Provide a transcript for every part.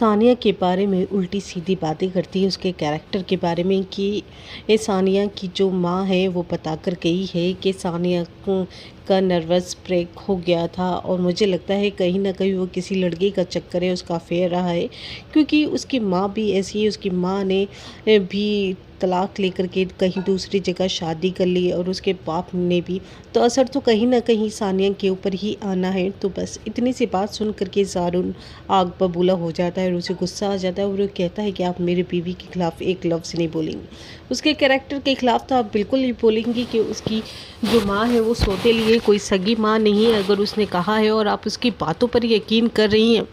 सानिया के बारे में उल्टी सीधी बातें करती है, उसके कैरेक्टर के बारे में कि ये सानिया की जो माँ है वो बता कर गई है कि सानिया को का नर्वस ब्रेक हो गया था। और मुझे लगता है कहीं ना कहीं वो किसी लड़के का चक्कर है, उसका अफेयर रहा है, क्योंकि उसकी माँ भी ऐसी है। उसकी माँ ने भी तलाक लेकर के कहीं दूसरी जगह शादी कर ली और उसके बाप ने भी। तो असर तो कहीं ना कहीं सानिया के ऊपर ही आना है। तो बस इतनी सी बात सुन करके ज़ारून आग बबूला हो जाता है और उसे गुस्सा आ जाता है और वो कहता है कि आप मेरी बीवी के खिलाफ़ एक लफ्ज़ नहीं बोलेंगी। उसके कैरेक्टर के खिलाफ़ तो आप बिल्कुल नहीं बोलेंगी कि उसकी जो माँ है वो सौतेली है, कोई सगी माँ नहीं है। अगर उसने कहा है और आप उसकी बातों पर यकीन कर रही हैं,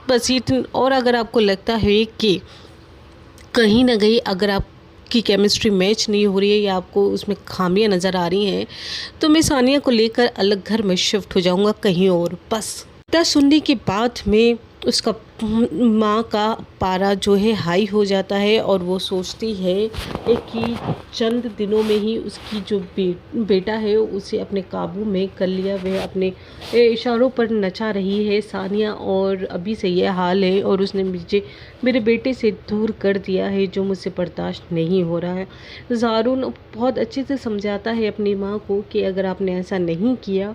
बस इतन। और अगर आपको लगता है कि कहीं ना कहीं अगर आप की केमिस्ट्री मैच नहीं हो रही है या आपको उसमें खामियां नज़र आ रही हैं, तो मैं सानिया को लेकर अलग घर में शिफ्ट हो जाऊंगा कहीं और। बस इतना सुनने के बाद में उसका माँ का पारा जो है हाई हो जाता है और वो सोचती है कि चंद दिनों में ही उसकी जो बेटा है उसे अपने काबू में कर लिया। वह अपने इशारों पर नचा रही है सानिया, और अभी से यह हाल है और उसने मुझे मेरे बेटे से दूर कर दिया है, जो मुझसे बर्दाश्त नहीं हो रहा है। ज़ारून बहुत अच्छे से समझाता है अपनी माँ को कि अगर आपने ऐसा नहीं किया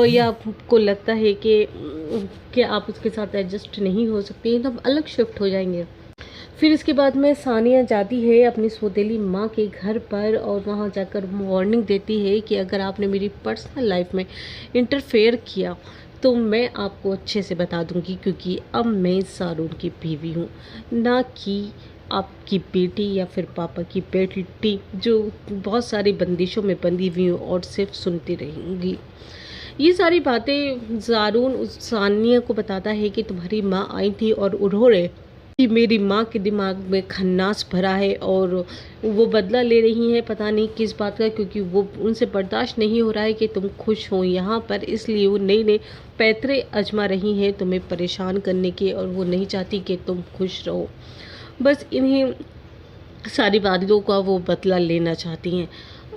या आपको लगता है कि आप उसके साथ एडजस्ट नहीं हो सकती हैं, तो आप अलग शिफ्ट हो जाएंगे। फिर इसके बाद में सानिया जाती है अपनी सौतेली माँ के घर पर और वहाँ जाकर वार्निंग देती है कि अगर आपने मेरी पर्सनल लाइफ में इंटरफेयर किया तो मैं आपको अच्छे से बता दूंगी, क्योंकि अब मैं ज़ारून की बीवी हूँ, ना कि आपकी बेटी या फिर पापा की बेटी, जो बहुत सारी बंदिशों में बंधी हुई हूँ और सिर्फ सुनती रहूँगी। ये सारी बातें ज़ारून उस सानिया को बताता है कि तुम्हारी माँ आई थी और उन्होंने कि मेरी माँ के दिमाग में खन्नास भरा है और वो बदला ले रही हैं पता नहीं किस बात का, क्योंकि वो उनसे बर्दाश्त नहीं हो रहा है कि तुम खुश हो यहाँ पर, इसलिए वो नए नए पैतरे आजमा रही हैं तुम्हें परेशान करने के, और वो नहीं चाहती कि तुम खुश रहो। बस इन्हें सारी बातों का वो बदला लेना चाहती हैं।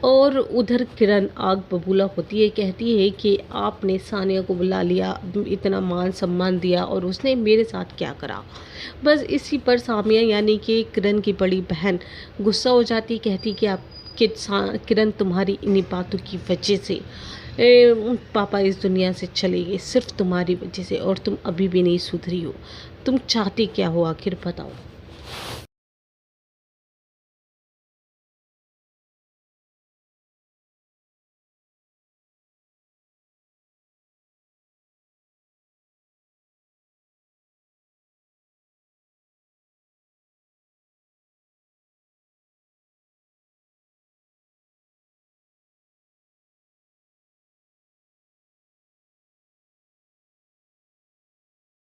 और उधर किरण आग बबूला होती है, कहती है कि आपने सानिया को बुला लिया, इतना मान सम्मान दिया और उसने मेरे साथ क्या करा। बस इसी पर सामिया यानी कि किरण की बड़ी बहन गुस्सा हो जाती, कहती कि आप किरण तुम्हारी इन्हीं बातों की वजह से पापा इस दुनिया से चले गए, सिर्फ तुम्हारी वजह से, और तुम अभी भी नहीं सुधरी हो। तुम चाहती क्या हो आखिर बताओ।